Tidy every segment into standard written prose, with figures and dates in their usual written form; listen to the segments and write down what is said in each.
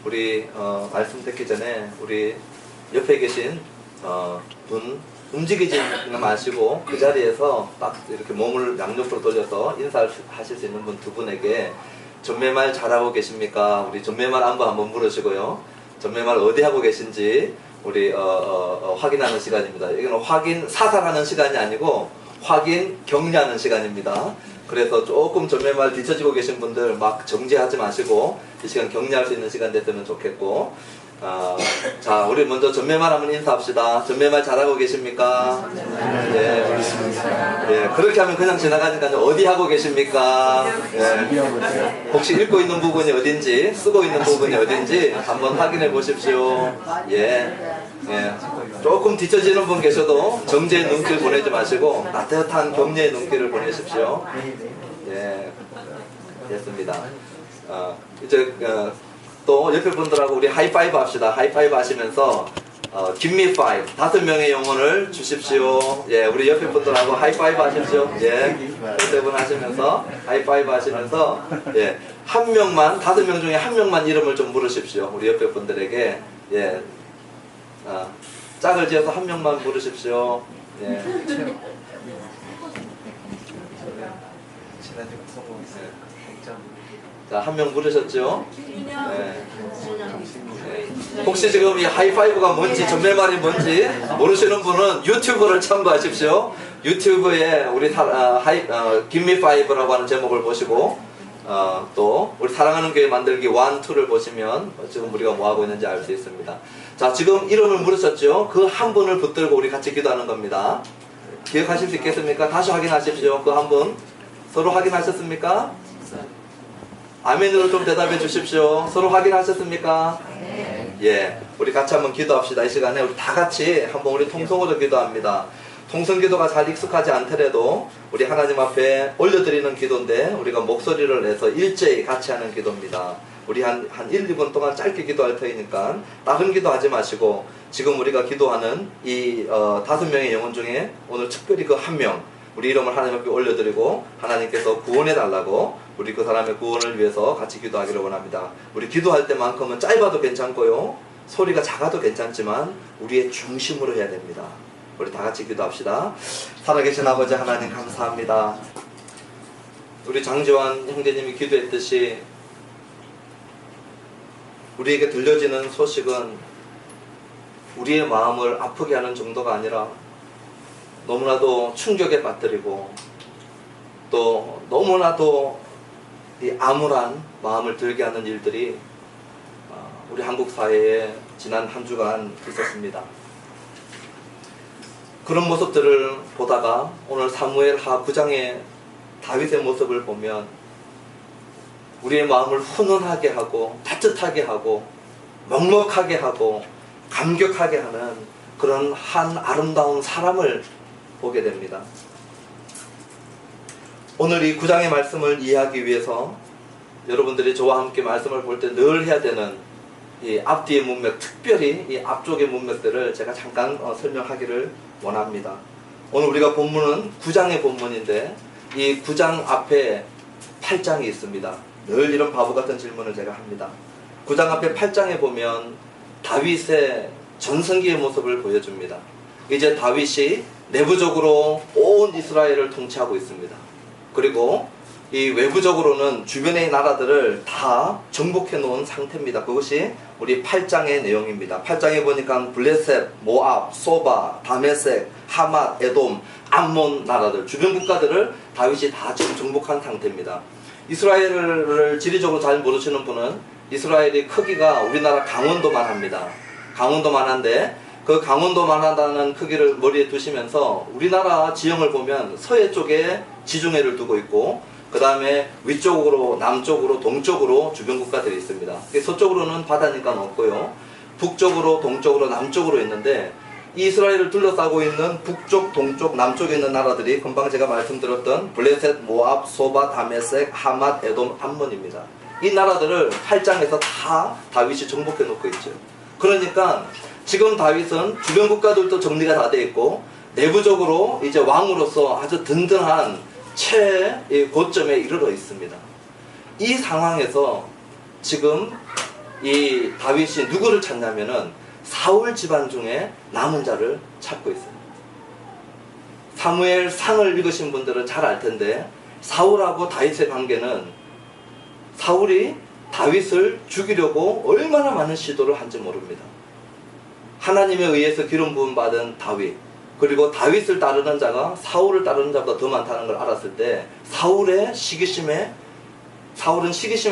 우리 말씀 듣기 전에 우리 옆에 계신 분 움직이지 마시고 그 자리에서 딱 이렇게 몸을 양옆으로 돌려서 인사하실 수 있는 분 두 분에게 전매말 잘하고 계십니까? 우리 전매말 안부 한번 물으시고요. 전매말 어디 하고 계신지 우리 확인하는 시간입니다. 이거는 확인 사살하는 시간이 아니고 확인 격려하는 시간입니다. 그래서 조금 전매말 뒤처지고 계신 분들 막 정지하지 마시고 이 시간 격려할 수 있는 시간 됐으면 좋겠고, 자, 우리 먼저 전매말 한번 인사합시다. 전매말 잘하고 계십니까? 예. 예. 그렇게 하면 그냥 지나가니까요. 어디 하고 계십니까? 예. 혹시 읽고 있는 부분이 어딘지, 쓰고 있는 부분이 어딘지 한번 확인해 보십시오. 예. 예. 조금 뒤처지는 분 계셔도 정죄의 눈길 보내지 마시고 따뜻한 격려의 눈길을 보내십시오. 예. 됐습니다. 이제 또 옆에 분들하고 우리 하이파이브 합시다. 하이파이브 하시면서 give me five 5명의 영혼을 주십시오. 예, 우리 옆에 분들하고 하이파이브 하십시오. 예, 세 분 하시면서 하이파이브 하시면서 예, 한 명만 5명 중에 한 명만 이름을 좀 물으십시오. 우리 옆에 분들에게 예, 짝을 지어서 한 명만 물으십시오. 예. 자, 한 명 물으셨죠? 네. 혹시 지금 이 하이파이브가 뭔지, 전매말이 뭔지 모르시는 분은 유튜브를 참고하십시오. 유튜브에 우리 Give Me Five라고 하는 제목을 보시고 또 우리 사랑하는 교회 만들기 1, 2를 보시면 지금 우리가 뭐 하고 있는지 알 수 있습니다. 자, 지금 이름을 물으셨죠? 그 한 분을 붙들고 우리 같이 기도하는 겁니다. 기억하실 수 있겠습니까? 다시 확인하십시오. 그 한 분 서로 확인하셨습니까? 아멘으로 좀 대답해 주십시오. 서로 확인하셨습니까? 네. 예, 우리 같이 한번 기도합시다. 이 시간에 우리 다 같이 한번 우리 통성으로 기도합니다. 통성기도가 잘 익숙하지 않더라도 우리 하나님 앞에 올려드리는 기도인데 우리가 목소리를 내서 일제히 같이 하는 기도입니다. 우리 한 1, 2분 동안 짧게 기도할 터이니까 다른 기도하지 마시고 지금 우리가 기도하는 이 5명의 영혼 중에 오늘 특별히 그 한 명 우리 이름을 하나님 앞에 올려드리고 하나님께서 구원해 달라고 우리 그 사람의 구원을 위해서 같이 기도하기를 원합니다. 우리 기도할 때만큼은 짧아도 괜찮고요, 소리가 작아도 괜찮지만 우리의 중심으로 해야 됩니다. 우리 다 같이 기도합시다. 살아계신 아버지 하나님 감사합니다. 우리 장지환 형제님이 기도했듯이 우리에게 들려지는 소식은 우리의 마음을 아프게 하는 정도가 아니라 너무나도 충격에 빠뜨리고 또 너무나도 이 암울한 마음을 들게 하는 일들이 우리 한국 사회에 지난 한 주간 있었습니다. 그런 모습들을 보다가 오늘 사무엘하 9장의 다윗의 모습을 보면 우리의 마음을 훈훈하게 하고 따뜻하게 하고 먹먹하게 하고 감격하게 하는 그런 한 아름다운 사람을 보게 됩니다. 오늘 이 9장의 말씀을 이해하기 위해서 여러분들이 저와 함께 말씀을 볼 때 늘 해야 되는 이 앞뒤의 문맥, 특별히 이 앞쪽의 문맥들을 제가 잠깐 설명하기를 원합니다. 오늘 우리가 본문은 9장의 본문인데 이 9장 앞에 8장이 있습니다. 늘 이런 바보 같은 질문을 제가 합니다. 9장 앞에 8장에 보면 다윗의 전성기의 모습을 보여줍니다. 이제 다윗이 내부적으로 온 이스라엘을 통치하고 있습니다. 그리고 이 외부적으로는 주변의 나라들을 다 정복해 놓은 상태입니다. 그것이 우리 8장의 내용입니다. 8장에 보니까 블레셋, 모압, 소바, 다메섹, 하맛, 에돔, 암몬 나라들, 주변 국가들을 다윗이 다 지금 정복한 상태입니다. 이스라엘을 지리적으로 잘 모르시는 분은 이스라엘의 크기가 우리나라 강원도만 합니다. 강원도만 한데 그 강원도만 한다는 크기를 머리에 두시면서 우리나라 지형을 보면 서해 쪽에 지중해를 두고 있고 그 다음에 위쪽으로 남쪽으로 동쪽으로 주변 국가들이 있습니다. 서쪽으로는 바다니까 없고요, 북쪽으로 동쪽으로 남쪽으로 있는데 이 이스라엘을 둘러싸고 있는 북쪽 동쪽 남쪽에 있는 나라들이 금방 제가 말씀드렸던 블레셋, 모압, 소바, 다메섹, 하맛, 에돔, 암몬입니다. 이 나라들을 8장에서 다 다윗이 정복해 놓고 있죠. 그러니까 지금 다윗은 주변 국가들도 정리가 다 되어 있고 내부적으로 이제 왕으로서 아주 든든한 최고점에 이르러 있습니다. 이 상황에서 지금 이 다윗이 누구를 찾냐면은 사울 집안 중에 남은 자를 찾고 있어요. 사무엘 상을 읽으신 분들은 잘 알 텐데 사울하고 다윗의 관계는 사울이 다윗을 죽이려고 얼마나 많은 시도를 한지 모릅니다. 하나님에 의해서 기름 부음 받은 다윗, 그리고 다윗을 따르는 자가 사울을 따르는 자보다 더 많다는 걸 알았을 때 사울은 시기심에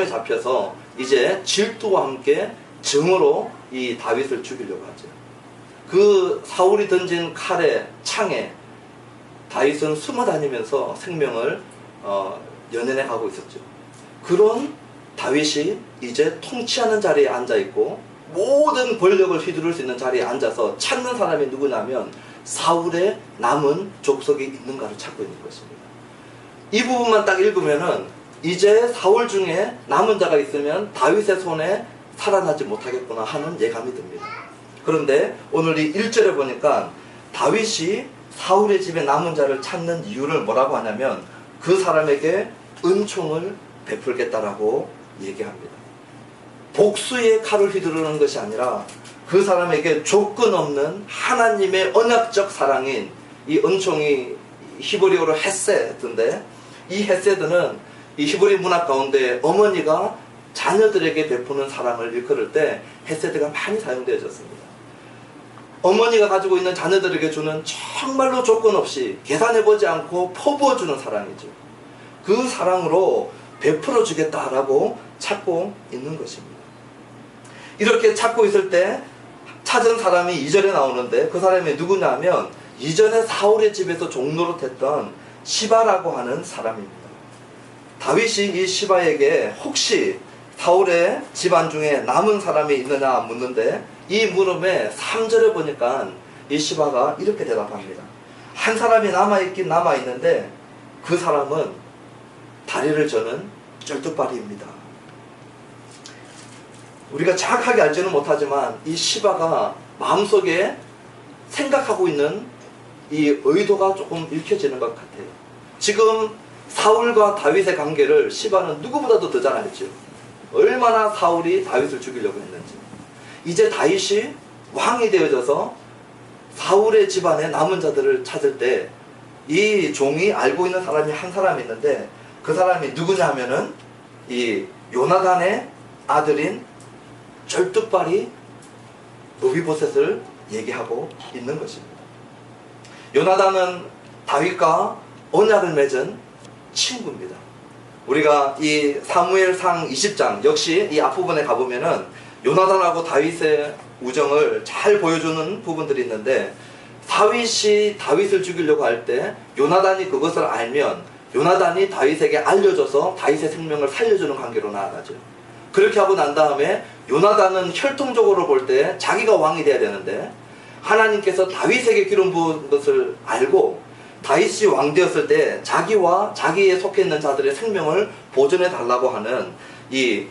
잡혀서 이제 질투와 함께 증오로 이 다윗을 죽이려고 하죠. 그 사울이 던진 칼에 창에 다윗은 숨어 다니면서 생명을 연연해 가고 있었죠. 그런 다윗이 이제 통치하는 자리에 앉아 있고 모든 권력을 휘두를 수 있는 자리에 앉아서 찾는 사람이 누구냐면 사울의 남은 족속이 있는가를 찾고 있는 것입니다. 이 부분만 딱 읽으면은 이제 사울 중에 남은 자가 있으면 다윗의 손에 살아나지 못하겠구나 하는 예감이 듭니다. 그런데 오늘 이 1절에 보니까 다윗이 사울의 집에 남은 자를 찾는 이유를 뭐라고 하냐면 그 사람에게 은총을 베풀겠다라고 얘기합니다. 복수의 칼을 휘두르는 것이 아니라 그 사람에게 조건 없는 하나님의 언약적 사랑인 이 은총이 히브리어로 헤세드인데, 이 헤세드는 이 히브리 문화 가운데 어머니가 자녀들에게 베푸는 사랑을 일컬을 때 헤세드가 많이 사용되어졌습니다. 어머니가 가지고 있는 자녀들에게 주는 정말로 조건 없이 계산해보지 않고 퍼부어주는 사랑이죠. 그 사랑으로 베풀어 주겠다라고 찾고 있는 것입니다. 이렇게 찾고 있을 때 찾은 사람이 2절에 나오는데 그 사람이 누구냐면 이전에 사울의 집에서 종노릇했던 시바라고 하는 사람입니다. 다윗이 이 시바에게 혹시 사울의 집안 중에 남은 사람이 있느냐 묻는데 이 물음에 3절에 보니까 이 시바가 이렇게 대답합니다. 한 사람이 남아있긴 남아있는데 그 사람은 다리를 저는 쩔뚝발이입니다. 우리가 정확하게 알지는 못하지만 이 시바가 마음속에 생각하고 있는 이 의도가 조금 읽혀지는 것 같아요. 지금 사울과 다윗의 관계를 시바는 누구보다도 더 잘 알죠. 얼마나 사울이 다윗을 죽이려고 했는지. 이제 다윗이 왕이 되어져서 사울의 집안에 남은 자들을 찾을 때 이 종이 알고 있는 사람이 한 사람이 있는데 그 사람이 누구냐 하면은 이 요나단의 아들인 쩔뚝발이 무비보셋을 얘기하고 있는 것입니다. 요나단은 다윗과 언약을 맺은 친구입니다. 우리가 이 사무엘상 20장 역시 이 앞부분에 가보면은 요나단하고 다윗의 우정을 잘 보여주는 부분들이 있는데 다윗이 다윗을 죽이려고 할 때 요나단이 그것을 알면 요나단이 다윗에게 알려줘서 다윗의 생명을 살려주는 관계로 나아가죠. 그렇게 하고 난 다음에 요나단은 혈통적으로 볼 때 자기가 왕이 돼야 되는데 하나님께서 다윗에게 기름 부은 것을 알고 다윗이 왕 되었을 때 자기와 자기에 속해 있는 자들의 생명을 보존해 달라고 하는 이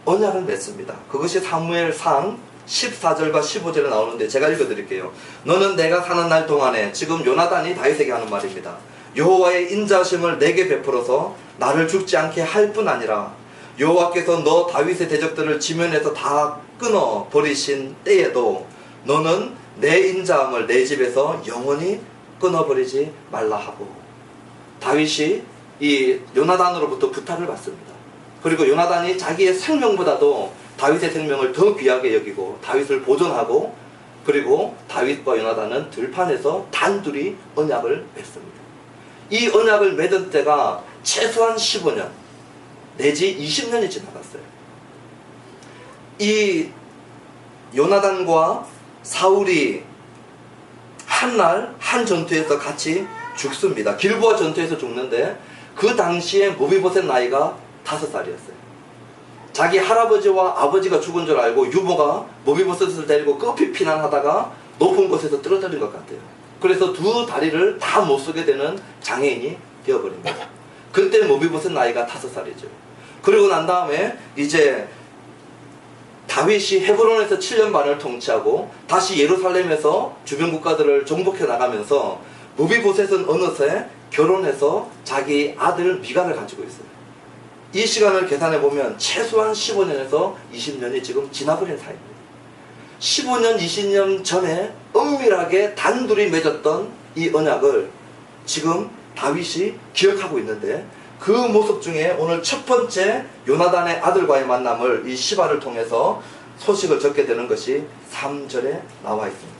언약을 맺습니다. 그것이 사무엘상 14절과 15절에 나오는데 제가 읽어드릴게요. 너는 내가 사는 날 동안에, 지금 요나단이 다윗에게 하는 말입니다. 여호와의 인자하심을 내게 베풀어서 나를 죽지 않게 할 뿐 아니라 여호와께서 너 다윗의 대적들을 지면에서 다 끊어 버리신 때에도 너는 내 인자함을 내 집에서 영원히 끊어버리지 말라 하고, 다윗이 이 요나단으로부터 부탁을 받습니다. 그리고 요나단이 자기의 생명보다도 다윗의 생명을 더 귀하게 여기고 다윗을 보존하고, 그리고 다윗과 요나단은 들판에서 단둘이 언약을 맺습니다. 이 언약을 맺은 때가 최소한 15년 내지 20년이 지나갔어요. 이 요나단과 사울이 한날 한 전투에서 같이 죽습니다. 길보아 전투에서 죽는데 그 당시에 무비보셋 나이가 5살이었어요. 자기 할아버지와 아버지가 죽은 줄 알고 유모가 무비보셋을 데리고 급히 피난하다가 높은 곳에서 떨어뜨린 것 같아요. 그래서 두 다리를 다 못 쓰게 되는 장애인이 되어버립니다. 그때 무비보셋 나이가 5살이죠. 그리고 난 다음에 이제 다윗이 헤브론에서 7년 반을 통치하고 다시 예루살렘에서 주변 국가들을 정복해 나가면서 무비보셋은 어느새 결혼해서 자기 아들 미갈을 가지고 있어요. 이 시간을 계산해 보면 최소한 15년에서 20년이 지금 지나버린 사이입니다. 15년, 20년 전에 은밀하게 단둘이 맺었던 이 언약을 지금 다윗이 기억하고 있는데, 그 모습 중에 오늘 첫 번째 요나단의 아들과의 만남을 이 시바를 통해서 소식을 적게 되는 것이 3절에 나와 있습니다.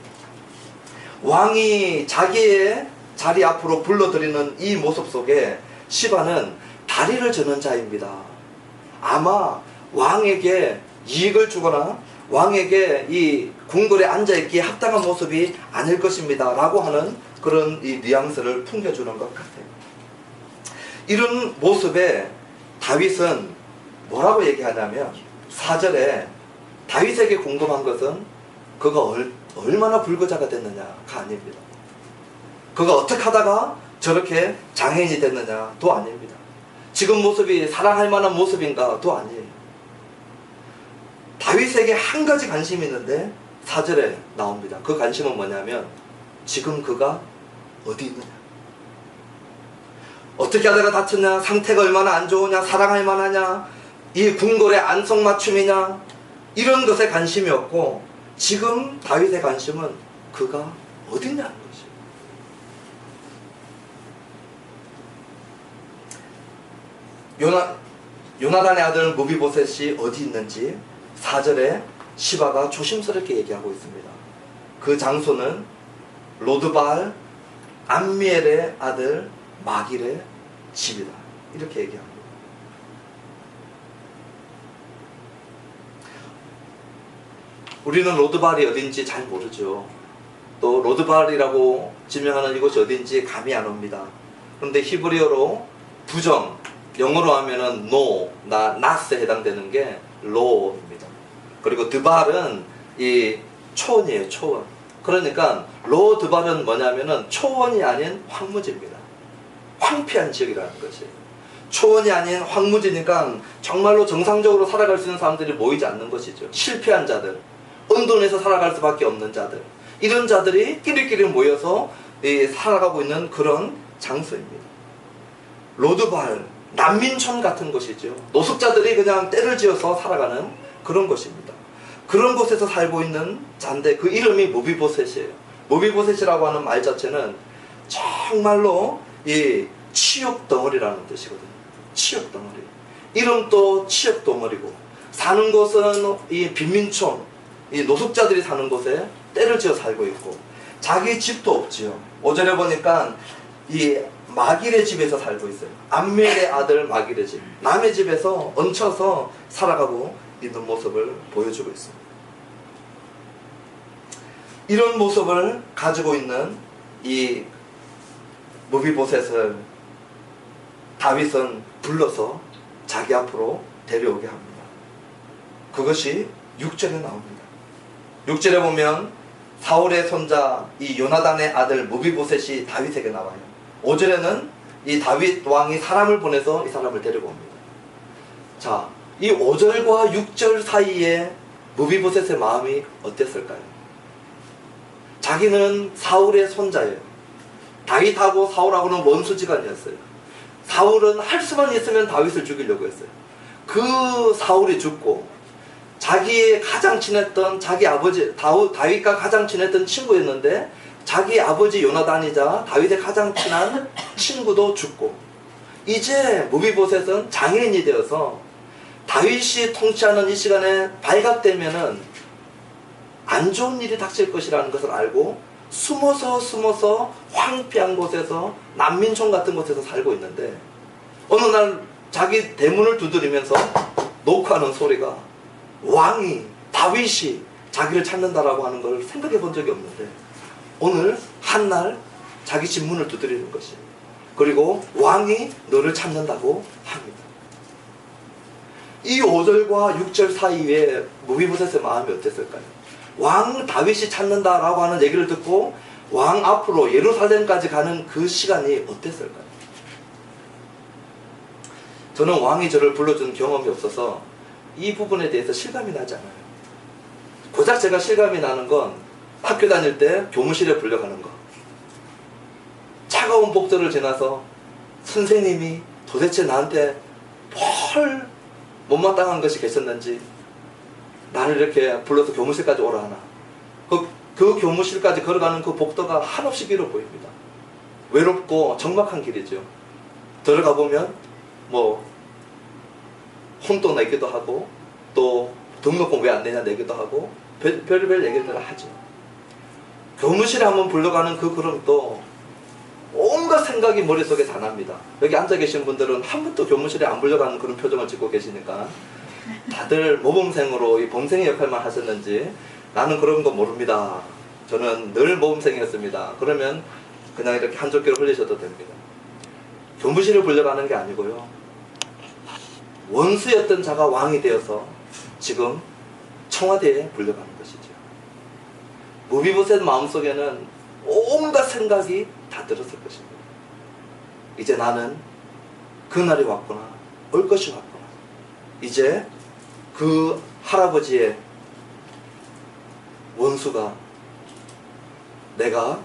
왕이 자기의 자리 앞으로 불러들이는 이 모습 속에 시바는 다리를 저는 자입니다. 아마 왕에게 이익을 주거나 왕에게 이 궁궐에 앉아있기에 합당한 모습이 아닐 것입니다 라고 하는 그런 이 뉘앙스를 풍겨주는 것 같아요. 이런 모습에 다윗은 뭐라고 얘기하냐면 4절에 다윗에게 궁금한 것은 그가 얼마나 불거자가 됐느냐가 아닙니다. 그가 어떻게 하다가 저렇게 장애인이 됐느냐도 아닙니다. 지금 모습이 사랑할 만한 모습인가도 아니에요. 다윗에게 한 가지 관심이 있는데 4절에 나옵니다. 그 관심은 뭐냐면 지금 그가 어디 있느냐, 어떻게 하다가 다쳤냐, 상태가 얼마나 안 좋으냐, 사랑할 만하냐, 이 궁궐의 안성맞춤이냐, 이런 것에 관심이 없고 지금 다윗의 관심은 그가 어디냐는 것이에요. 요나단의 아들 무비보셋이 어디 있는지 4절에 시바가 조심스럽게 얘기하고 있습니다. 그 장소는 로드발 암미엘의 아들 마길의 집이다, 이렇게 얘기합니다. 우리는 로드발이 어딘지 잘 모르죠. 또 로드발이라고 지명하는 이곳이 어딘지 감이 안 옵니다. 그런데 히브리어로 부정, 영어로 하면은 no, not에 해당되는 게 low입니다. 그리고 드발은 이 초원이에요, 초원. 그러니까 로드발은 뭐냐면은 초원이 아닌 황무지입니다. 황폐한 지역이라는 것이에요. 초원이 아닌 황무지니까 정말로 정상적으로 살아갈 수 있는 사람들이 모이지 않는 것이죠. 실패한 자들, 언돈에서 살아갈 수밖에 없는 자들, 이런 자들이 끼리끼리 모여서 살아가고 있는 그런 장소입니다. 로드발, 난민촌 같은 곳이죠. 노숙자들이 그냥 때를 지어서 살아가는 그런 곳입니다. 그런 곳에서 살고 있는 자인데 그 이름이 무비보셋이에요. 무비보셋이라고 하는 말 자체는 정말로 이 치욕 덩어리라는 뜻이거든요. 치욕 덩어리. 이름도 치욕 덩어리고, 사는 곳은 이 빈민촌, 이 노숙자들이 사는 곳에 때를 지어 살고 있고, 자기 집도 없지요. 5절에 보니까 이 마길의 집에서 살고 있어요. 암멜의 아들 마길의 집, 남의 집에서 얹혀서 살아가고 있는 모습을 보여주고 있습니다. 이런 모습을 가지고 있는 이 무비보셋을 다윗은 불러서 자기 앞으로 데려오게 합니다. 그것이 6절에 나옵니다. 6절에 보면 사울의 손자 이 요나단의 아들 무비보셋이 다윗에게 나와요. 5절에는 이 다윗 왕이 사람을 보내서 이 사람을 데리고 옵니다. 자, 이 5절과 6절 사이에 무비보셋의 마음이 어땠을까요? 자기는 사울의 손자예요. 다윗하고 사울하고는 원수지간이었어요. 사울은 할 수만 있으면 다윗을 죽이려고 했어요. 그 사울이 죽고 자기의 가장 친했던 자기 아버지 다윗과 가장 친했던 친구였는데 자기 아버지 요나단이자 다윗의 가장 친한 친구도 죽고, 이제 무비보셋은 장애인이 되어서 다윗이 통치하는 이 시간에 발각되면은 안 좋은 일이 닥칠 것이라는 것을 알고 숨어서 황폐한 곳에서 난민촌 같은 곳에서 살고 있는데, 어느 날 자기 대문을 두드리면서 녹화하는 소리가 왕이, 다윗이 자기를 찾는다라고 하는 걸 생각해 본 적이 없는데 오늘 한날 자기 집 문을 두드리는 것이에요. 그리고 왕이 너를 찾는다고 합니다. 이 5절과 6절 사이에 무비보셋의 마음이 어땠을까요? 왕 다윗이 찾는다라고 하는 얘기를 듣고 왕 앞으로 예루살렘까지 가는 그 시간이 어땠을까요? 저는 왕이 저를 불러준 경험이 없어서 이 부분에 대해서 실감이 나지 않아요. 고작 제가 실감이 나는 건 학교 다닐 때 교무실에 불려가는 거, 차가운 복도를 지나서 선생님이 도대체 나한테 뭘 못마땅한 것이 계셨는지 나를 이렇게 불러서 교무실까지 오라 하나. 그 교무실까지 걸어가는 그 복도가 한없이 길어 보입니다. 외롭고 적막한 길이죠. 들어가 보면 뭐 혼도 내기도 하고 또 등록금 왜 안 내냐 내기도 하고 별별 얘기들을 하죠. 교무실에 한번 불러가는 그 걸음도 온갖 생각이 머릿속에 다 납니다. 여기 앉아 계신 분들은 한 번도 교무실에 안 불려가는 그런 표정을 짓고 계시니까 다들 모범생으로 이 범생의 역할만 하셨는지 나는 그런 거 모릅니다. 저는 늘 모범생이었습니다. 그러면 그냥 이렇게 한 족기로 흘리셔도 됩니다. 교무실을 불려가는 게 아니고요. 원수였던 자가 왕이 되어서 지금 청와대에 불려가는 것이죠. 무비보셋 마음속에는 온갖 생각이 다 들었을 것입니다. 이제 나는 그날이 왔구나. 올 것이 왔구나. 이제 그 할아버지의 원수가 내가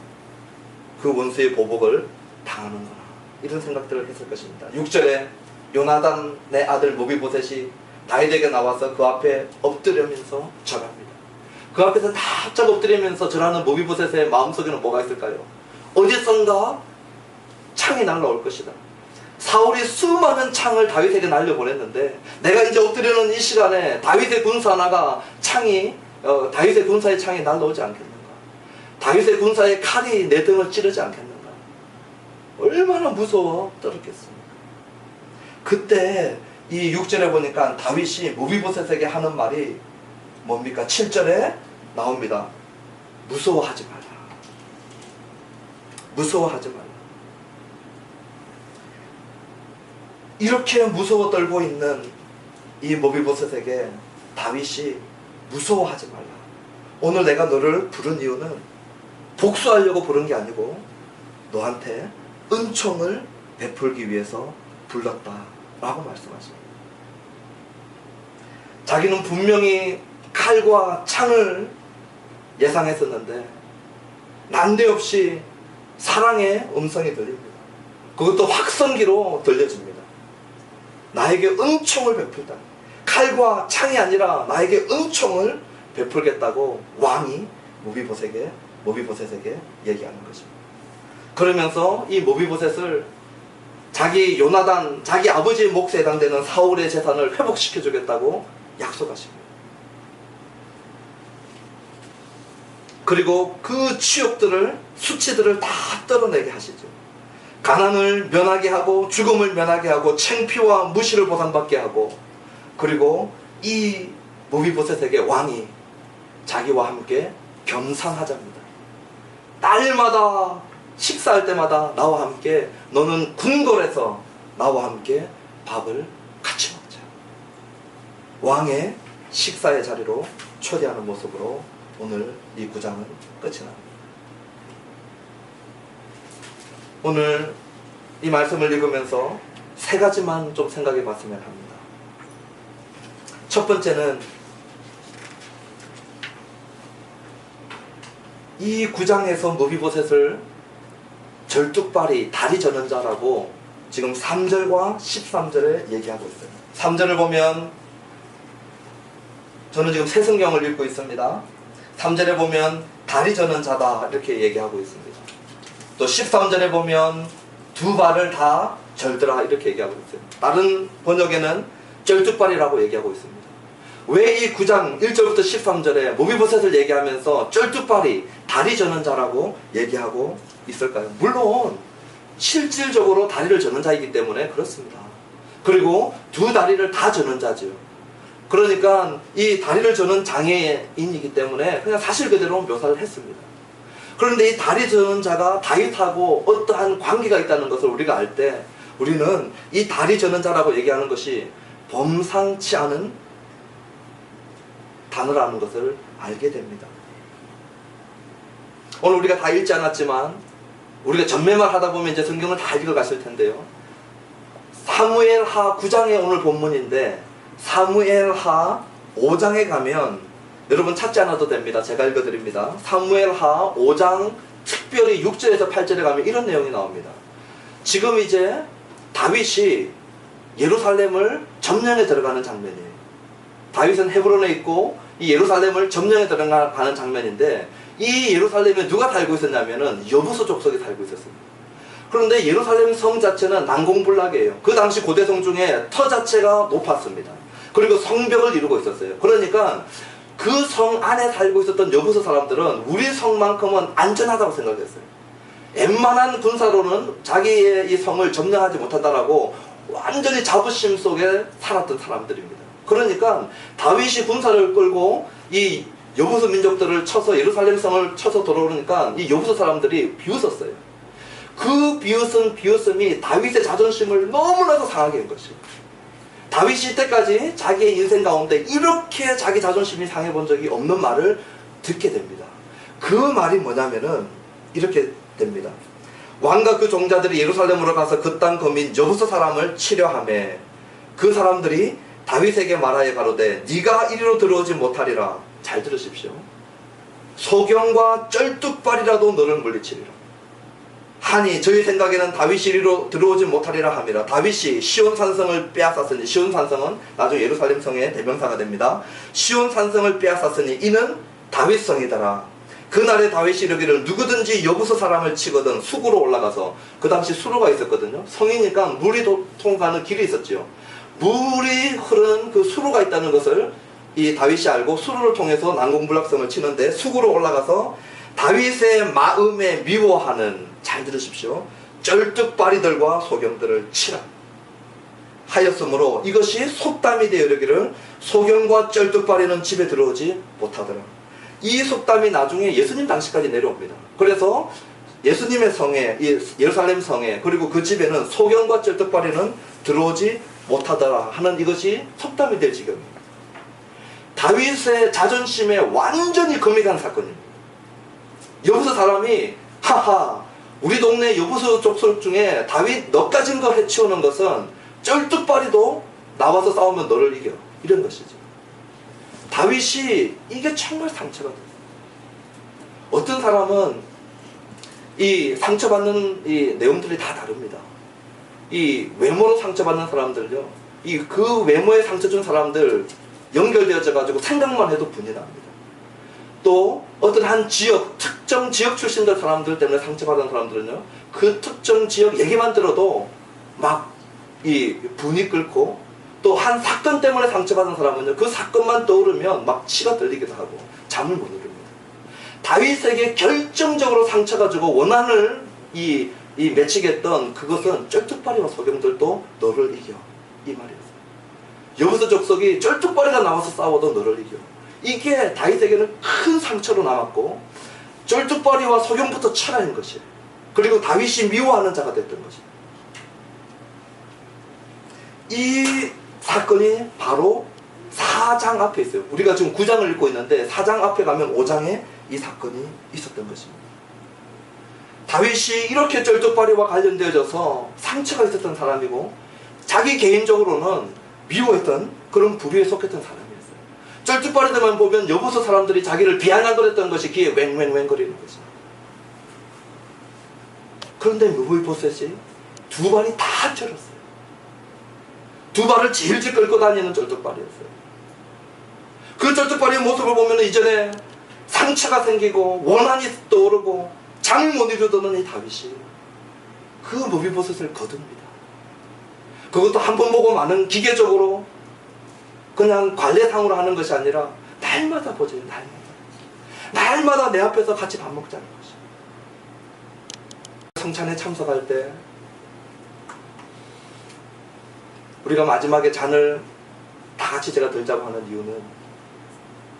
그 원수의 보복을 당하는구나. 이런 생각들을 했을 것입니다. 6절에 요나단의 아들 무비보셋이 다윗에게 나와서 그 앞에 엎드리면서 절합니다. 그 앞에서 납작 엎드리면서 절하는 무비보셋의 마음속에는 뭐가 있을까요? 어디선가 창이 날라올 것이다. 사울이 수많은 창을 다윗에게 날려보냈는데 내가 이제 엎드리는 이 시간에 다윗의 군사 하나가 다윗의 군사의 창이 날라오지 않겠는가? 다윗의 군사의 칼이 내 등을 찌르지 않겠는가? 얼마나 무서워 떨었겠습니까? 그때 이 6절에 보니까 다윗이 무비보셋에게 하는 말이 뭡니까? 7절에 나옵니다. 무서워하지 마라. 무서워하지 마라. 이렇게 무서워 떨고 있는 이 무비보셋에게 다윗이 무서워하지 말라. 오늘 내가 너를 부른 이유는 복수하려고 부른 게 아니고 너한테 은총을 베풀기 위해서 불렀다 라고 말씀하십니다. 자기는 분명히 칼과 창을 예상했었는데 난데없이 사랑의 음성이 들립니다. 그것도 확성기로 들려집니다. 나에게 은총을 베풀다. 칼과 창이 아니라 나에게 은총을 베풀겠다고 왕이 무비보셋에게 얘기하는 것입니다. 그러면서 이 무비보셋을 자기 요나단, 자기 아버지의 몫에 해당되는 사울의 재산을 회복시켜 주겠다고 약속하십니다. 그리고 그 취업들을, 수치들을 다 떨어내게 하시죠. 가난을 면하게 하고 죽음을 면하게 하고 창피와 무시를 보상받게 하고, 그리고 이 무비보셋에게 왕이 자기와 함께 겸상하자입니다. 날마다 식사할 때마다 나와 함께 너는 궁궐에서 나와 함께 밥을 같이 먹자. 왕의 식사의 자리로 초대하는 모습으로 오늘 이 9장은 끝이 납니다. 오늘 이 말씀을 읽으면서 세 가지만 좀 생각해 봤으면 합니다. 첫 번째는 이 9장에서 무비보셋을 절뚝발이 다리 저는 자라고 지금 3절과 13절에 얘기하고 있어요. 3절을 보면, 저는 지금 새 성경을 읽고 있습니다. 3절에 보면 다리 저는 자다 이렇게 얘기하고 있습니다. 또 13절에 보면 두 발을 다 절더라 이렇게 얘기하고 있어요. 다른 번역에는 쩔뚝발이라고 얘기하고 있습니다. 왜 이 9장 1절부터 13절에 무비보셋을 얘기하면서 쩔뚝발이 다리 저는 자라고 얘기하고 있을까요? 물론 실질적으로 다리를 저는 자이기 때문에 그렇습니다. 그리고 두 다리를 다 저는 자죠. 그러니까 이 다리를 저는 장애인이기 때문에 그냥 사실 그대로 묘사를 했습니다. 그런데 이 다리 저는 자가 다윗하고 어떠한 관계가 있다는 것을 우리가 알 때 우리는 이 다리 저는 자라고 얘기하는 것이 범상치 않은 단어라는 것을 알게 됩니다. 오늘 우리가 다 읽지 않았지만 우리가 전매만 하다 보면 이제 성경을 다 읽어갔을 텐데요. 사무엘하 9장의 오늘 본문인데 사무엘하 5장에 가면 여러분 찾지 않아도 됩니다. 제가 읽어드립니다. 사무엘하 5장 특별히 6절에서 8절에 가면 이런 내용이 나옵니다. 지금 이제 다윗이 예루살렘을 점령해 들어가는 장면이에요. 다윗은 헤브론에 있고 이 예루살렘을 점령해 들어가는 장면인데, 이 예루살렘에 누가 살고 있었냐면은 여부수 족속이 살고 있었습니다. 그런데 예루살렘 성 자체는 난공불락이에요. 그 당시 고대성 중에 터 자체가 높았습니다. 그리고 성벽을 이루고 있었어요. 그러니까 그 성 안에 살고 있었던 여부수 사람들은 우리 성만큼은 안전하다고 생각했어요. 웬만한 군사로는 자기의 이 성을 점령하지 못한다라고 완전히 자부심 속에 살았던 사람들입니다. 그러니까 다윗이 군사를 끌고 이 여부수 민족들을 쳐서 예루살렘 성을 쳐서 들어오니까 이 여부수 사람들이 비웃었어요. 그 비웃음이 다윗의 자존심을 너무나도 상하게 한 것이에요. 다윗이 이때까지 자기의 인생 가운데 이렇게 자기 자존심이 상해본 적이 없는 말을 듣게 됩니다. 그 말이 뭐냐면은 이렇게 됩니다. 왕과 그 종자들이 예루살렘으로 가서 그 땅 거민 여부수 사람을 치려하매 그 사람들이 다윗에게 말하여 가로되 네가 이리로 들어오지 못하리라. 잘 들으십시오. 소경과 쩔뚝발이라도 너를 물리치리라 하니 저희 생각에는 다윗이 이리로 들어오지 못하리라 함이라. 다윗이 시온 산성을 빼앗았으니, 시온 산성은 나중에 예루살렘 성의 대명사가 됩니다. 시온 산성을 빼앗았으니 이는 다윗 성이더라. 그날에 다윗이 이르기를 누구든지 여부수 사람을 치거든 수구로 올라가서, 그 당시 수로가 있었거든요. 성이니까 물이 통과하는 길이 있었지요. 물이 흐르는 그 수로가 있다는 것을 이 다윗이 알고 수로를 통해서 난공불락성을 치는데, 수구로 올라가서 다윗의 마음에 미워하는, 잘 들으십시오, 쩔뚝발이들과 소경들을 치라 하였으므로 이것이 속담이 되어 이르기를 소경과 쩔뚝발이는 집에 들어오지 못하더라. 이 속담이 나중에 예수님 당시까지 내려옵니다. 그래서 예수님의 성에, 예루살렘 성에, 그리고 그 집에는 소경과 쩔뚝발이는 들어오지 못하더라 하는 이것이 속담이 될 지경입니다. 다윗의 자존심에 완전히 금이 간 사건입니다. 여부수 사람이 하하, 우리 동네 여부수 족속 중에 다윗 너까진 거 해치우는 것은 쩔뚝발이도 나와서 싸우면 너를 이겨, 이런 것이죠. 다윗이 이게 정말 상처가 됐어요. 어떤 사람은 이 상처받는 이 내용들이 다 다릅니다. 이 외모로 상처받는 사람들요, 이 그 외모에 상처 준 사람들 연결되어져 가지고 생각만 해도 분이 납니다. 또 어떤 한 지역, 특정 지역 출신들 사람들 때문에 상처받은 사람들은요, 그 특정 지역 얘기만 들어도 막 이 분이 끓고, 또 한 사건 때문에 상처받은 사람은요, 그 사건만 떠오르면 막 치가 떨리기도 하고 잠을 못 이룹니다. 다윗에게 결정적으로 상처가 주고 원한을 맺히게 했던 그것은 쩔뚝발이와 소경들도 너를 이겨, 이 말이었어요. 여부수 족속이 쩔뚝발이가 나와서 싸워도 너를 이겨, 이게 다윗에게는 큰 상처로 남았고, 쩔뚝발이와 소경부터 쳐라는 것이에요. 그리고 다윗이 미워하는 자가 됐던 것이에요. 이 사건이 바로 4장 앞에 있어요. 우리가 지금 9장을 읽고 있는데 4장 앞에 가면 5장에 이 사건이 있었던 것입니다. 다윗이 이렇게 쩔뚝발이와 관련되어져서 상처가 있었던 사람이고, 자기 개인적으로는 미워했던 그런 부류에 속했던 사람이었어요. 쩔뚝발이들만 보면 여부수 사람들이 자기를 비아냥거렸던 것이 귀에 왱왱왱거리는 거죠. 그런데 무브이보셋이 두 발이 다 절었어요. 두 발을 질질 끌고 다니는 쩔뚝발이었어요. 그 쩔뚝발이의 모습을 보면 이전에 상처가 생기고 원한이 떠오르고 잠을 못 이루던 이 다윗이 그 무비보셋을 거둡니다. 그것도 한 번 보고 마는, 기계적으로 그냥 관례상으로 하는 것이 아니라 날마다 보죠. 날마다 내 앞에서 같이 밥 먹자는 것이. 성찬에 참석할 때 우리가 마지막에 잔을 다 같이 제가 들자고 하는 이유는,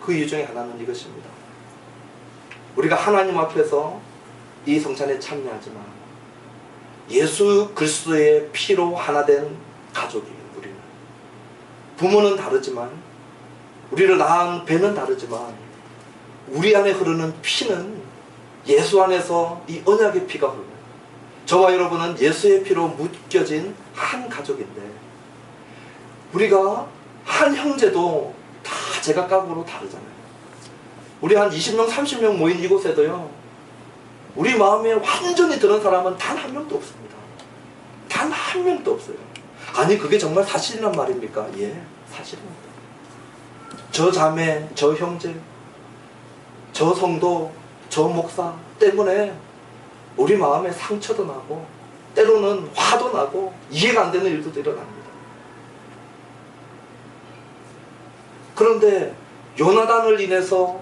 그 이유 중에 하나는 이것입니다. 우리가 하나님 앞에서 이 성찬에 참여하지만 예수 그리스도의 피로 하나 된 가족이에요. 우리는 부모는 다르지만, 우리를 낳은 배는 다르지만, 우리 안에 흐르는 피는 예수 안에서 이 언약의 피가 흘러요. 저와 여러분은 예수의 피로 묶여진 한 가족인데, 우리가 한 형제도 다 제각각으로 다르잖아요. 우리 한 20명 30명 모인 이곳에도요, 우리 마음에 완전히 드는 사람은 단 한 명도 없습니다. 단 한 명도 없어요. 아니 그게 정말 사실이란 말입니까? 예, 사실입니다. 저 자매, 저 형제, 저 성도, 저 목사 때문에 우리 마음에 상처도 나고 때로는 화도 나고 이해가 안 되는 일도 일어납니다. 그런데 요나단을 인해서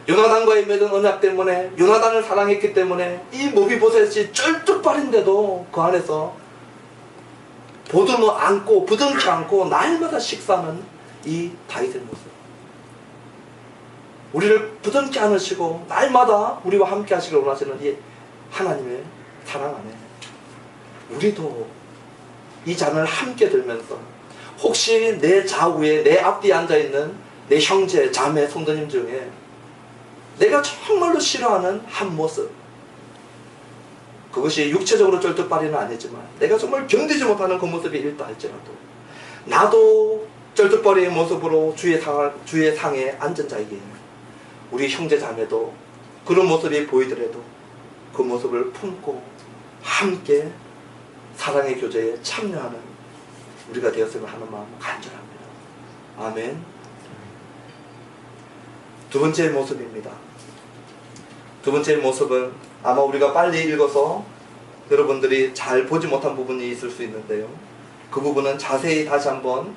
요나단과의 맺은 언약 때문에 요나단을 사랑했기 때문에 이 모비보셋이 쩔뚝발인데도 그 안에서 보듬어 안고 부둥켜 안고 날마다 식사하는 이 다윗의 모습. 우리를 부둥켜 안으시고 날마다 우리와 함께 하시길 원하시는 이 하나님의 사랑 안에 우리도 이 잔을 함께 들면서 혹시 내 좌우에 내 앞뒤에 앉아있는 내 형제, 자매, 성도님 중에 내가 정말로 싫어하는 한 모습, 그것이 육체적으로 쩔뚝발이는 아니지만 내가 정말 견디지 못하는 그 모습이 있다 할지라도 나도 쩔뚝발이의 모습으로 주의 상에 앉은 자에게 우리 형제 자매도 그런 모습이 보이더라도 그 모습을 품고 함께 사랑의 교제에 참여하는 우리가 되었으면 하는 마음 간절합니다. 아멘. 두 번째 모습입니다. 두 번째 모습은 아마 우리가 빨리 읽어서 여러분들이 잘 보지 못한 부분이 있을 수 있는데요. 그 부분은 자세히 다시 한번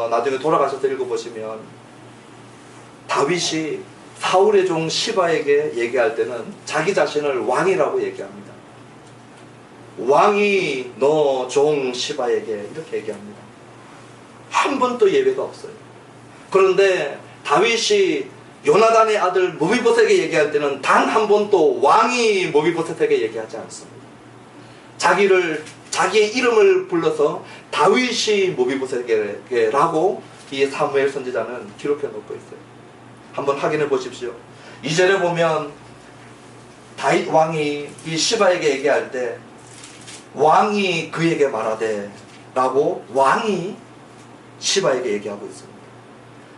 나중에 돌아가셔서 읽어보시면 다윗이 사울의 종 시바에게 얘기할 때는 자기 자신을 왕이라고 얘기합니다. 왕이 너 종 시바에게 이렇게 얘기합니다. 한 번도 예외가 없어요. 그런데 다윗이 요나단의 아들 모비보셋에게 얘기할 때는 단 한 번도 왕이 모비보셋에게 얘기하지 않습니다. 자기의 이름을 불러서 다윗이 모비보셋에게라고 이 사무엘 선지자는 기록해 놓고 있어요. 한번 확인해 보십시오. 2절에 보면 다윗 왕이 이 시바에게 얘기할 때 왕이 그에게 말하되 라고 왕이 시바에게 얘기하고 있습니다.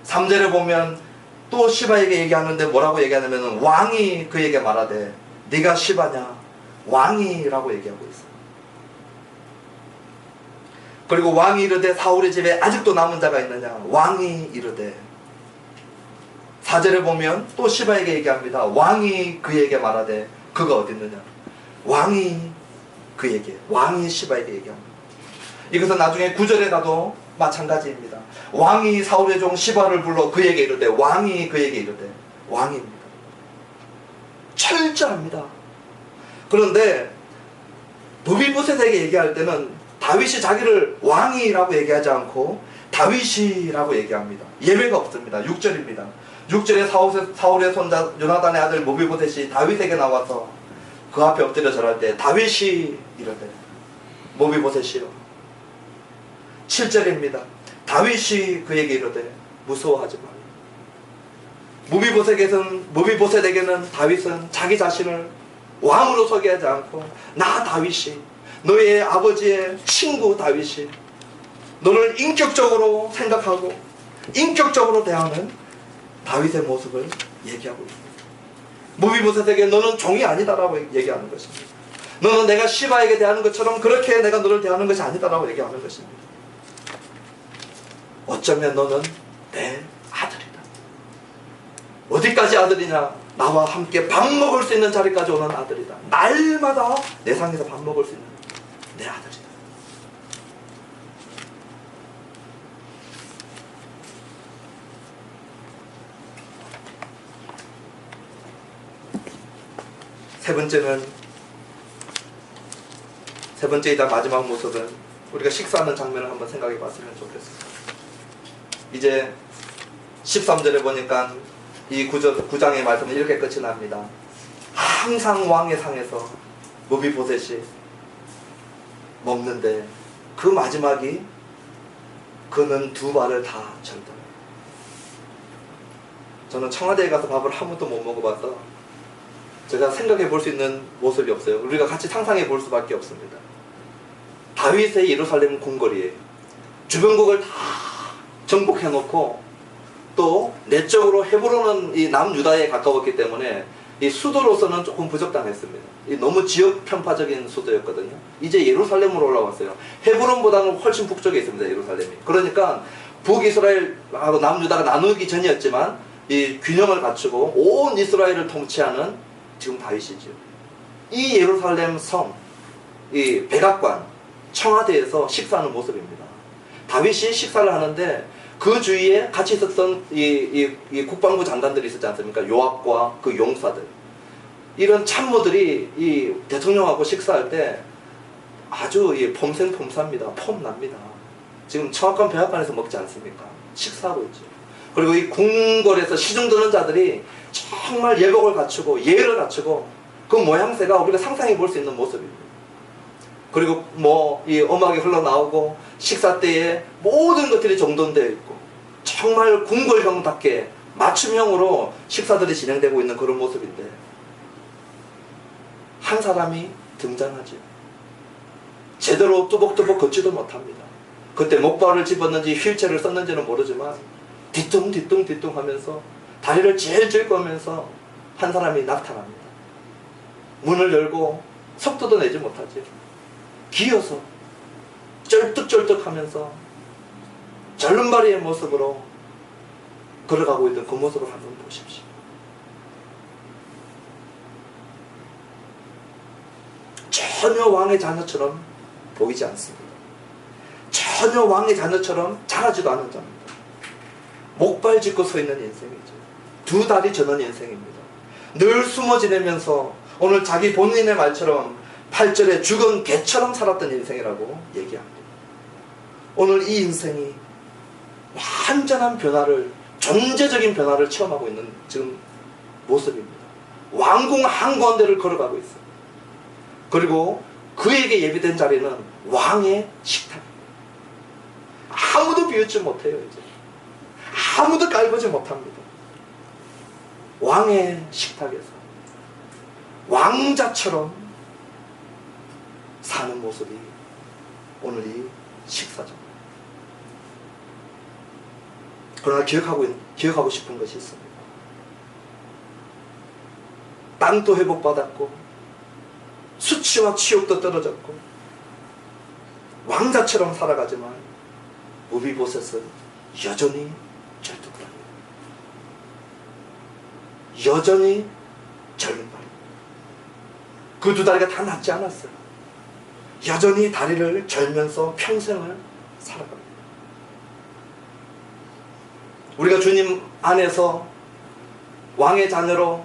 3절에 보면 또 시바에게 얘기하는데 뭐라고 얘기하냐면 왕이 그에게 말하되 네가 시바냐 왕이라고 얘기하고 있어요. 그리고 왕이 이르되 사울의 집에 아직도 남은 자가 있느냐 왕이 이르되 4절에 보면 또 시바에게 얘기합니다. 왕이 그에게 말하되 그가 어디 있느냐 왕이 시바에게 얘기합니다. 이것은 나중에 9절에 가도 마찬가지입니다. 왕이 사울의 종 시바를 불러 그에게 이르되 왕이 그에게 이르되 왕입니다. 철저합니다. 그런데 모비보셋에게 얘기할 때는 다윗이 자기를 왕이라고 얘기하지 않고 다윗이라고 얘기합니다. 예외가 없습니다. 6절입니다. 6절에 사울의 손자 요나단의 아들 모비보셋이 다윗에게 나와서 그 앞에 엎드려 절할 때 다윗이 이르되 모비보셋이여. 7절입니다. 다윗이 그에게 이르되 무서워하지 말라. 모비보셋에게는 다윗은 자기 자신을 왕으로 소개하지 않고 나 다윗이 너의 아버지의 친구 다윗이 너를 인격적으로 생각하고 인격적으로 대하는 다윗의 모습을 얘기하고 있습니다. 모비보셋에게 너는 종이 아니다라고 얘기하는 것입니다. 너는 내가 시바에게 대하는 것처럼 그렇게 내가 너를 대하는 것이 아니다라고 얘기하는 것입니다. 어쩌면 너는 내 아들이다. 어디까지 아들이냐? 나와 함께 밥 먹을 수 있는 자리까지 오는 아들이다. 날마다 내 상에서 밥 먹을 수 있는 내 아들이다. 세 번째이자 마지막 모습은 우리가 식사하는 장면을 한번 생각해 봤으면 좋겠습니다. 이제 13절에 보니까 이 9장의 말씀은 이렇게 끝이 납니다. 항상 왕의 상에서 모비보셋이 먹는데 그 마지막이 그는 두 발을 다 절더라. 저는 청와대에 가서 밥을 한 번도 못 먹어봐서 제가 생각해 볼 수 있는 모습이 없어요. 우리가 같이 상상해 볼 수밖에 없습니다. 다윗의 예루살렘 궁궐이에요. 주변국을 다 정복해 놓고 또 내적으로 헤브론은 이 남유다에 가까웠기 때문에 이 수도로서는 조금 부적당했습니다. 너무 지역 편파적인 수도였거든요. 이제 예루살렘으로 올라왔어요. 헤브론보다는 훨씬 북쪽에 있습니다. 예루살렘이. 그러니까 북이스라엘하고 남유다가 나누기 전이었지만 이 균형을 갖추고 온 이스라엘을 통치하는 지금 다윗이죠. 이 예루살렘 성, 이 백악관, 청와대에서 식사하는 모습입니다. 다윗이 식사를 하는데 그 주위에 같이 있었던 이 국방부 장관들이 있었지 않습니까? 요압과 그 용사들. 이런 참모들이 이 대통령하고 식사할 때 아주 폼생폼사입니다. 폼납니다. 지금 청와관 백악관에서 먹지 않습니까? 식사하고 있죠. 그리고 이 궁궐에서 시중 드는 자들이 정말 예복을 갖추고 예를 갖추고 그 모양새가 우리가 상상해 볼 수 있는 모습입니다. 그리고 이 음악이 흘러나오고 식사 때에 모든 것들이 정돈되어 있고 정말 궁궐형답게 맞춤형으로 식사들이 진행되고 있는 그런 모습인데 한 사람이 등장하죠. 제대로 뚜벅뚜벅 걷지도 못합니다. 그때 목발을 집었는지 휠체어를 썼는지는 모르지만 뒤뚱뒤뚱 하면서 다리를 제일 하면서 한 사람이 나타납니다. 문을 열고 속도도 내지 못하지. 기어서 쩔뚝쩔뚝 하면서 절름발이의 모습으로 걸어가고 있던 그 모습을 한번 보십시오. 전혀 왕의 자녀처럼 보이지 않습니다. 전혀 왕의 자녀처럼 자라지도 않은 자입니다. 목발 짚고 서 있는 인생이죠. 두 다리 저는 인생입니다. 늘 숨어 지내면서 오늘 자기 본인의 말처럼 8절에 죽은 개처럼 살았던 인생이라고 얘기합니다. 오늘 이 인생이 완전한 변화를, 존재적인 변화를 체험하고 있는 지금 모습입니다. 왕궁 한가운데를 걸어가고 있어요. 그리고 그에게 예비된 자리는 왕의 식탁입니다. 아무도 비웃지 못해요. 이제 아무도 깔보지 못합니다. 왕의 식탁에서 왕자처럼 사는 모습이 오늘 이 식사죠. 그러나 기억하고 싶은 것이 있습니다. 땅도 회복받았고 수치와 치욕도 떨어졌고 왕자처럼 살아가지만 무비보셋은 여전히 절뚝거립니다. 여전히 절름발입니다. 그 두 다리가 다 낫지 않았어요. 여전히 다리를 절면서 평생을 살아갑니다. 우리가 주님 안에서 왕의 자녀로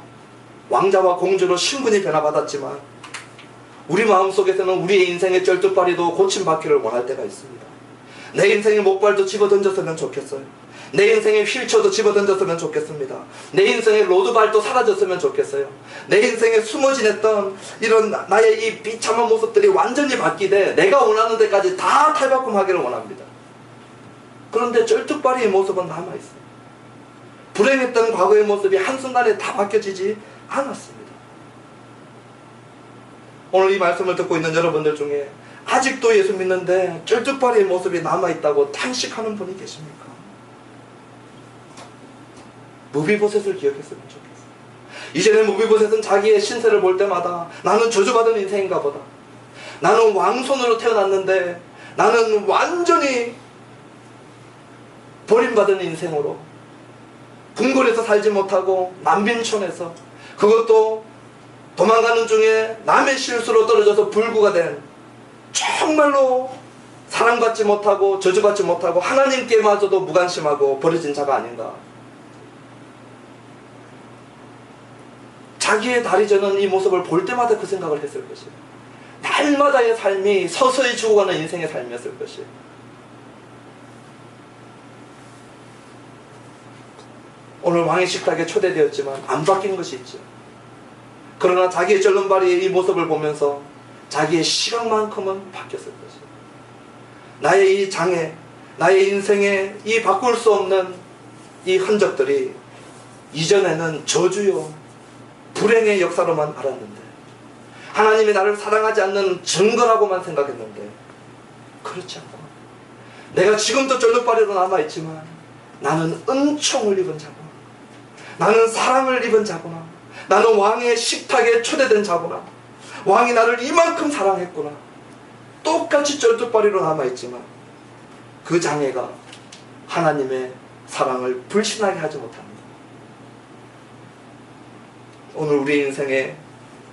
왕자와 공주로 신분이 변화받았지만 우리 마음속에서는 우리의 인생의 쩔뚝발이도 고침받기를 원할 때가 있습니다. 내 인생의 목발도 집어던졌으면 좋겠어요. 내 인생의 휠체어도 집어던졌으면 좋겠습니다. 내 인생의 로드발도 사라졌으면 좋겠어요. 내 인생에 숨어 지냈던 이런 나의 이 비참한 모습들이 완전히 바뀌되 내가 원하는 데까지 다 탈바꿈하기를 원합니다. 그런데 쩔뚝발이의 모습은 남아있어요. 불행했던 과거의 모습이 한순간에 다 바뀌어지지 않았습니다. 오늘 이 말씀을 듣고 있는 여러분들 중에 아직도 예수 믿는데 쩔뚝발이의 모습이 남아있다고 탄식하는 분이 계십니까? 무비보셋을 기억했으면 좋겠어요. 이제는 무비보셋은 자기의 신세를 볼 때마다 나는 저주받은 인생인가 보다. 나는 왕손으로 태어났는데 나는 완전히 버림받은 인생으로 궁궐에서 살지 못하고 난빈촌에서, 그것도 도망가는 중에 남의 실수로 떨어져서 불구가 된, 정말로 사랑받지 못하고 저주받지 못하고 하나님께마저도 무관심하고 버려진 자가 아닌가. 자기의 다리 저는 이 모습을 볼 때마다 그 생각을 했을 것이에요. 날마다의 삶이 서서히 죽어가는 인생의 삶이었을 것이에요. 오늘 왕의 식탁에 초대되었지만 안 바뀐 것이 있죠. 그러나 자기의 절름발이의 이 모습을 보면서 자기의 시각만큼은 바뀌었을 것이에요. 나의 이 장애, 나의 인생에 이 바꿀 수 없는 이 흔적들이 이전에는 저주요 불행의 역사로만 알았는데, 하나님이 나를 사랑하지 않는 증거라고만 생각했는데, 그렇지 않고 내가 지금도 절름발이로 남아있지만 나는 은총을 입은 자구나, 나는 사랑을 입은 자구나, 나는 왕의 식탁에 초대된 자구나. 왕이 나를 이만큼 사랑했구나. 똑같이 쩔뚝발이로 남아있지만 그 장애가 하나님의 사랑을 불신하게 하지 못합니다. 오늘 우리 인생에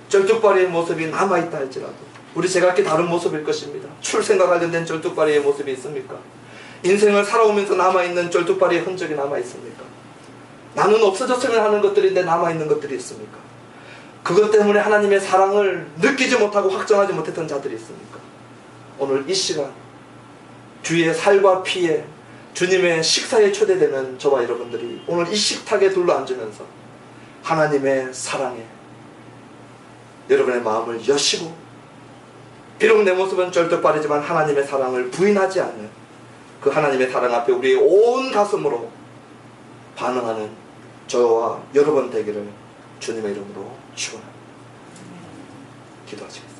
쩔뚝발이의 모습이 남아있다 할지라도 우리 제각기 다른 모습일 것입니다. 출생과 관련된 쩔뚝발이의 모습이 있습니까? 인생을 살아오면서 남아있는 쩔뚝발이의 흔적이 남아있습니까? 나는 없어졌으면 하는 것들인데 남아있는 것들이 있습니까? 그것 때문에 하나님의 사랑을 느끼지 못하고 확정하지 못했던 자들이 있습니까? 오늘 이 시간 주의 살과 피에 주님의 식사에 초대되는 저와 여러분들이 오늘 이 식탁에 둘러앉으면서 하나님의 사랑에 여러분의 마음을 여시고 비록 내 모습은 쩔뚝발이지만 하나님의 사랑을 부인하지 않는 그 하나님의 사랑 앞에 우리의 온 가슴으로 반응하는 저와 여러분 되기를 주님의 이름으로 축원합니다. 기도하시겠습니다.